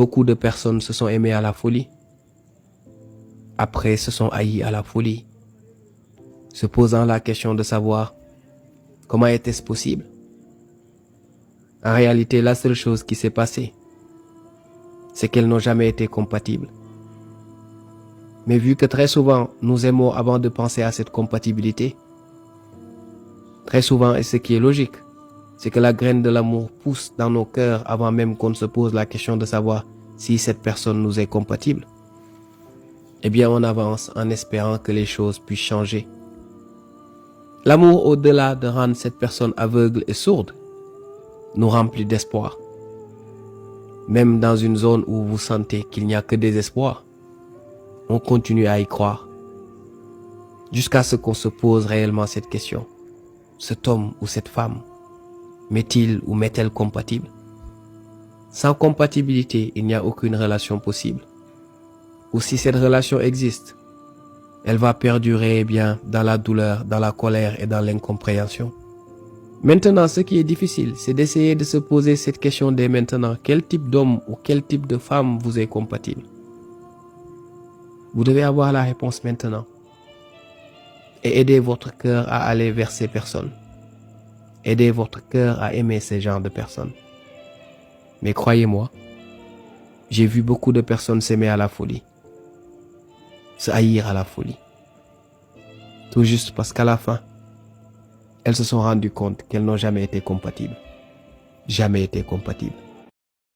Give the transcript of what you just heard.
Beaucoup de personnes se sont aimées à la folie. Après, se sont haïes à la folie, se posant la question de savoir comment était-ce possible. En réalité, la seule chose qui s'est passée, c'est qu'elles n'ont jamais été compatibles. Mais vu que très souvent, nous aimons avant de penser à cette compatibilité, très souvent, et ce qui est logique, c'est que la graine de l'amour pousse dans nos cœurs avant même qu'on ne se pose la question de savoir si cette personne nous est compatible. Eh bien, on avance en espérant que les choses puissent changer. L'amour, au-delà de rendre cette personne aveugle et sourde, nous remplit d'espoir. Même dans une zone où vous sentez qu'il n'y a que désespoir, on continue à y croire. Jusqu'à ce qu'on se pose réellement cette question. Cet homme ou cette femme, m'est-il ou m'est-elle compatible? Sans compatibilité, il n'y a aucune relation possible. Ou si cette relation existe, elle va perdurer dans la douleur, dans la colère et dans l'incompréhension. Maintenant, ce qui est difficile, c'est d'essayer de se poser cette question dès maintenant. Quel type d'homme ou quel type de femme vous est compatible? Vous devez avoir la réponse maintenant. Et aider votre cœur à aller vers ces personnes. Aidez votre cœur à aimer ces genres de personnes. Mais croyez-moi, j'ai vu beaucoup de personnes s'aimer à la folie, se haïr à la folie. Tout juste parce qu'à la fin, elles se sont rendues compte qu'elles n'ont jamais été compatibles. Jamais été compatibles.